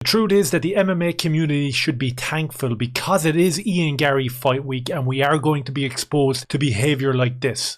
The truth is that the MMA community should be thankful because it is Ian Garry fight week and we are going to be exposed to behaviour like this.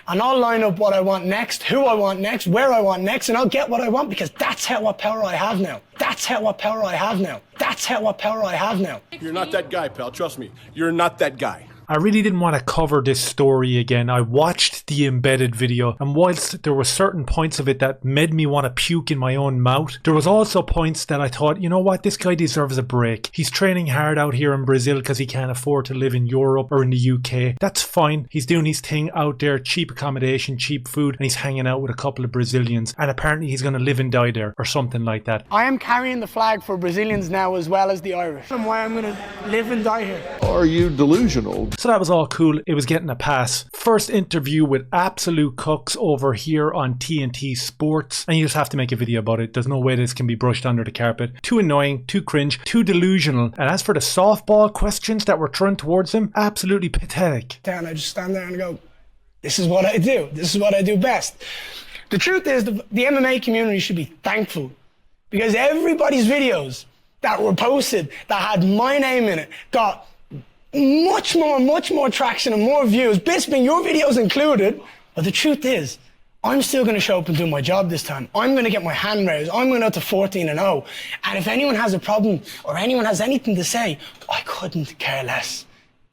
And I'll line up what I want next, who I want next, where I want next, and I'll get what I want because that's what power I have now. That's what power I have now. That's what power I have now. You're not that guy, pal. Trust me. You're not that guy. I really didn't want to cover this story again. I watched the embedded video, and whilst there were certain points of it that made me want to puke in my own mouth, there was also points that I thought, you know what, this guy deserves a break. He's training hard out here in Brazil because he can't afford to live in Europe or in the UK. That's fine. He's doing his thing out there, cheap accommodation, cheap food, and he's hanging out with a couple of Brazilians, and apparently he's going to live and die there or something like that. I am carrying the flag for Brazilians now as well as the Irish. And why I'm going to live and die here. Are you delusional? So that was all cool. It was getting a pass. First interview with absolute cucks over here on TNT Sports, and you just have to make a video about it. There's no way this can be brushed under the carpet. Too annoying, too cringe, too delusional. And as for the softball questions that were thrown towards him, absolutely pathetic. And I just stand there and go, this is what I do. This is what I do best. The truth is the MMA community should be thankful because everybody's videos that were posted that had my name in it got much more traction and more views, basically your videos included. But the truth is, I'm still going to show up and do my job this time. I'm going to get my hand raised. I'm going out to 14-0. And if anyone has a problem or anyone has anything to say, I couldn't care less.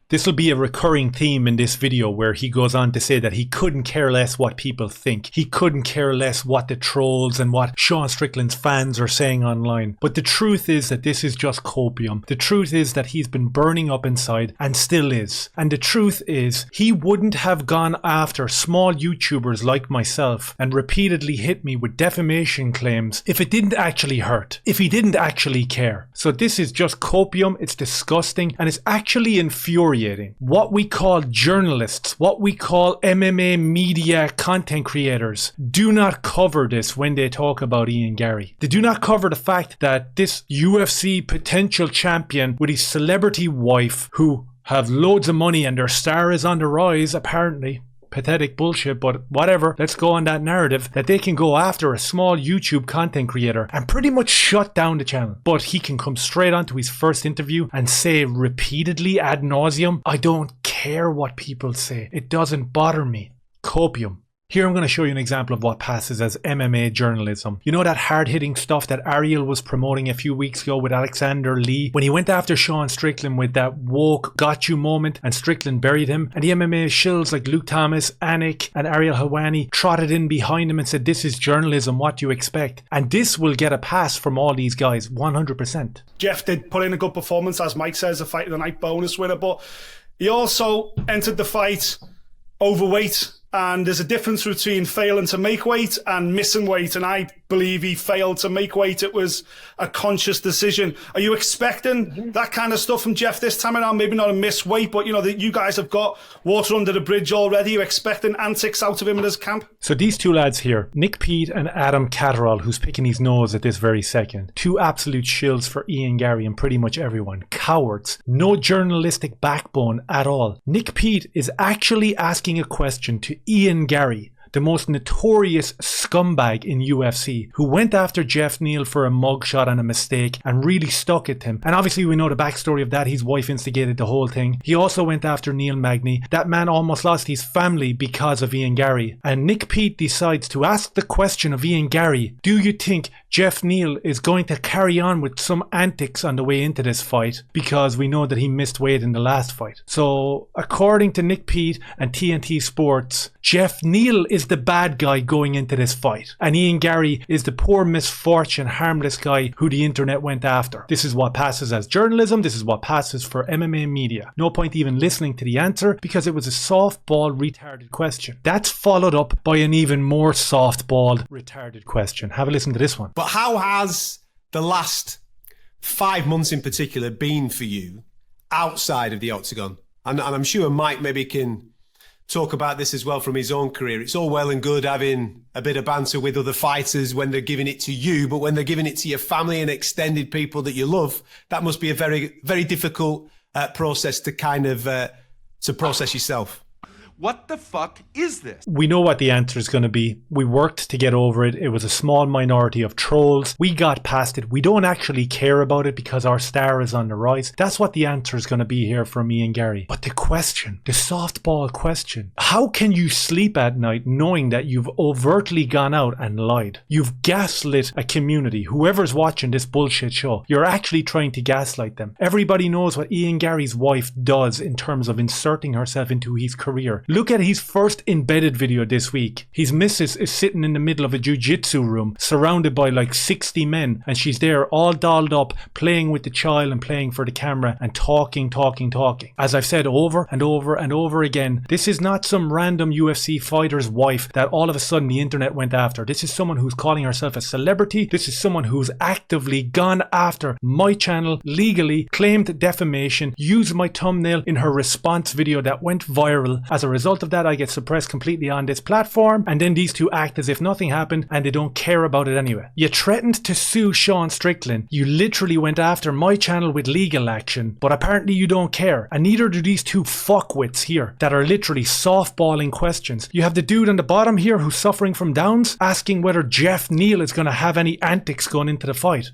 This will be a recurring theme in this video where he goes on to say that he couldn't care less what people think. He couldn't care less what the trolls and what Sean Strickland's fans are saying online. But the truth is that this is just copium. The truth is that he's been burning up inside and still is. And the truth is he wouldn't have gone after small YouTubers like myself and repeatedly hit me with defamation claims if it didn't actually hurt. If he didn't actually care. So this is just copium. It's disgusting and it's actually infuriating. What we call journalists, what we call MMA media content creators do not cover this when they talk about Ian Garry. They do not cover the fact that this UFC potential champion with his celebrity wife who have loads of money and their star is on the rise apparently. Pathetic bullshit, but whatever, let's go on that narrative that they can go after a small YouTube content creator and pretty much shut down the channel. But he can come straight onto his first interview and say repeatedly ad nauseum, I don't care what people say. It doesn't bother me. Copium. Here I'm going to show you an example of what passes as MMA journalism. You know that hard-hitting stuff that Ariel was promoting a few weeks ago with Alexander Lee? When he went after Sean Strickland with that woke got you moment and Strickland buried him, and the MMA shills like Luke Thomas, Anik and Ariel Helwani trotted in behind him and said, this is journalism, what do you expect? And this will get a pass from all these guys, 100%. Jeff did put in a good performance, as Mike says, a fight of the night bonus winner, but he also entered the fight overweight. And there's a difference between failing to make weight and missing weight. And I believe he failed to make weight. It was a conscious decision. Are you expecting that kind of stuff from Jeff this time around? Maybe not a miss weight, but you know that you guys have got water under the bridge already. Are you expecting antics out of him in his camp? So these two lads here, Nick Pete and Adam Catterall, who's picking his nose at this very second. Two absolute shills for Ian Garry and pretty much everyone. Cowards. No journalistic backbone at all. Nick Pete is actually asking a question to Ian Garry, the most notorious scumbag in UFC, who went after Jeff Neal for a mugshot and a mistake and really stuck at him. And obviously we know the backstory of that. His wife instigated the whole thing. He also went after Neil Magny. That man almost lost his family because of Ian Garry. And Nick Pete decides to ask the question of Ian Garry, do you think Jeff Neal is going to carry on with some antics on the way into this fight? Because we know that he missed weight in the last fight. So according to Nick Pete and TNT Sports, Jeff Neal is the bad guy going into this fight. And Ian Garry is the poor misfortune, harmless guy who the internet went after. This is what passes as journalism. This is what passes for MMA media. No point even listening to the answer because it was a softball retarded question. That's followed up by an even more softball retarded question. Have a listen to this one. But how has the last 5 months in particular been for you outside of the octagon? And I'm sure Mike maybe can talk about this as well from his own career. It's all well and good having a bit of banter with other fighters when they're giving it to you, but when they're giving it to your family and extended people that you love, that must be a very, very difficult process to kind of to process yourself. What the fuck is this? We know what the answer is going to be. We worked to get over it. It was a small minority of trolls. We got past it. We don't actually care about it because our star is on the rise. That's what the answer is going to be here from me and Garry. But the question, the softball question, how can you sleep at night knowing that you've overtly gone out and lied? You've gaslit a community. Whoever's watching this bullshit show, you're actually trying to gaslight them. Everybody knows what Ian Garry's wife does in terms of inserting herself into his career. Look at his first embedded video this week. His missus is sitting in the middle of a jiu-jitsu room surrounded by like 60 men, and she's there all dolled up playing with the child and playing for the camera and talking. As I've said over and over and over again, this is not some random UFC fighter's wife that all of a sudden the internet went after. This is someone who's calling herself a celebrity. This is someone who's actively gone after my channel legally, claimed defamation, used my thumbnail in her response video that went viral. As a result of that, I get suppressed completely on this platform, and then these two act as if nothing happened and they don't care about it anyway. You threatened to sue Sean Strickland. You literally went after my channel with legal action, but apparently you don't care, and neither do these two fuckwits here that are literally softballing questions. You have the dude on the bottom here who's suffering from Downs asking whether Jeff Neal is going to have any antics going into the fight.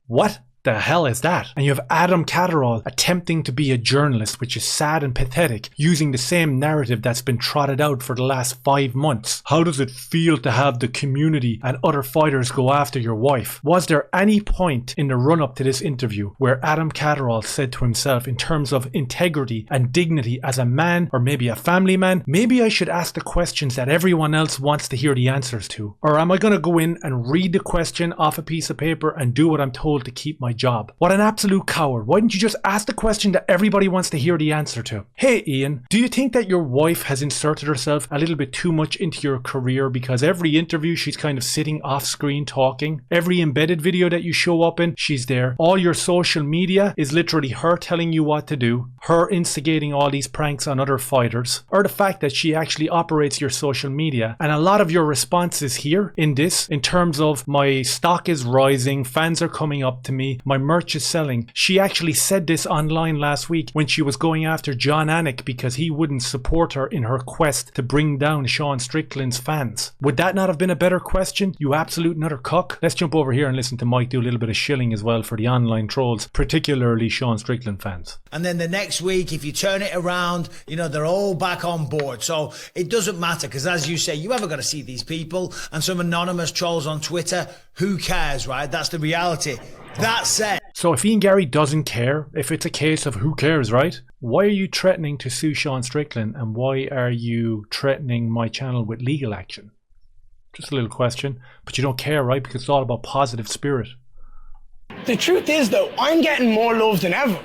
What the hell is that? And you have Adam Catterall attempting to be a journalist, which is sad and pathetic, using the same narrative that's been trotted out for the last 5 months. How does it feel to have the community and other fighters go after your wife? Was there any point in the run-up to this interview where Adam Catterall said to himself, in terms of integrity and dignity as a man, or maybe a family man, maybe I should ask the questions that everyone else wants to hear the answers to? Or am I going to go in and read the question off a piece of paper and do what I'm told to keep my job? What an absolute coward. Why didn't you just ask the question that everybody wants to hear the answer to? Hey Ian, do you think that your wife has inserted herself a little bit too much into your career, because every interview she's kind of sitting off screen talking? Every embedded video that you show up in, she's there. All your social media is literally her telling you what to do, her instigating all these pranks on other fighters, or the fact that she actually operates your social media. And a lot of your responses here in this, in terms of my stock is rising, fans are coming up to me, my merch is selling. She actually said this online last week when she was going after John Anik because he wouldn't support her in her quest to bring down Sean Strickland's fans. Would that not have been a better question? You absolute nutter cuck. Let's jump over here and listen to Mike do a little bit of shilling as well for the online trolls, particularly Sean Strickland fans. And then the next week, if you turn it around, you know, they're all back on board. So it doesn't matter, because as you say, you ever got to see these people and some anonymous trolls on Twitter. Who cares, right? That's the reality. That said. So if Ian Garry doesn't care, if it's a case of who cares, right? Why are you threatening to sue Sean Strickland, and why are you threatening my channel with legal action? Just a little question. But you don't care, right? Because it's all about positive spirit. The truth is, though, I'm getting more love than ever.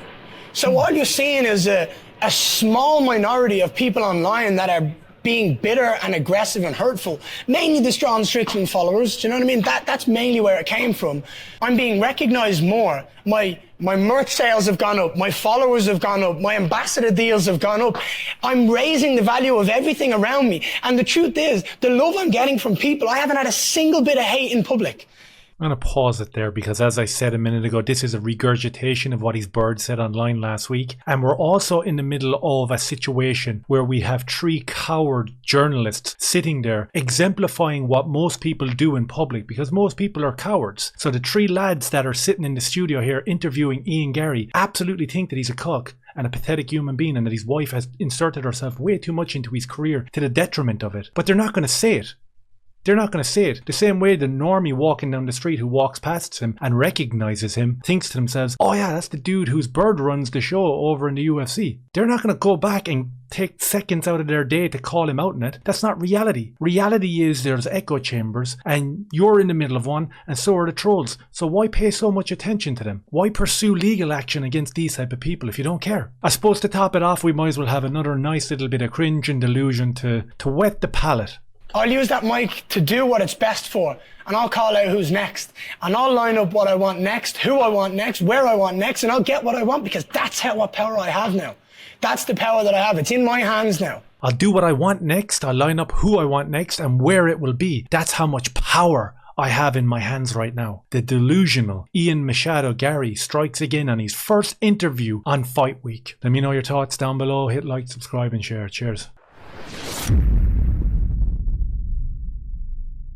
So all you're seeing is a small minority of people online that are being bitter and aggressive and hurtful, mainly the Sean Strickland followers. Do you know what I mean? That's mainly where it came from. I'm being recognized more. My merch sales have gone up. My followers have gone up. My ambassador deals have gone up. I'm raising the value of everything around me. And the truth is, the love I'm getting from people, I haven't had a single bit of hate in public. I'm going to pause it there because, as I said a minute ago, this is a regurgitation of what his bird said online last week. And we're also in the middle of a situation where we have 3 coward journalists sitting there exemplifying what most people do in public, because most people are cowards. So the 3 lads that are sitting in the studio here interviewing Ian Garry absolutely think that he's a cuck and a pathetic human being, and that his wife has inserted herself way too much into his career to the detriment of it. But they're not going to say it. They're not going to say it. The same way the normie walking down the street who walks past him and recognizes him thinks to themselves, oh yeah, that's the dude whose bird runs the show over in the UFC. They're not going to go back and take seconds out of their day to call him out in it. That's not reality. Reality is there's echo chambers and you're in the middle of one, and so are the trolls. So why pay so much attention to them? Why pursue legal action against these type of people if you don't care? I suppose to top it off, we might as well have another nice little bit of cringe and delusion to wet the palate. I'll use that mic to do what it's best for, and I'll call out who's next, and I'll line up what I want next, who I want next, where I want next, and I'll get what I want, because that's what power I have now. That's the power that I have. It's in my hands now. I'll do what I want next, I'll line up who I want next, and where it will be. That's how much power I have in my hands right now. The delusional Ian Machado Garry strikes again on his first interview on Fight Week. Let me know your thoughts down below. Hit like, subscribe and share. Cheers. Peace.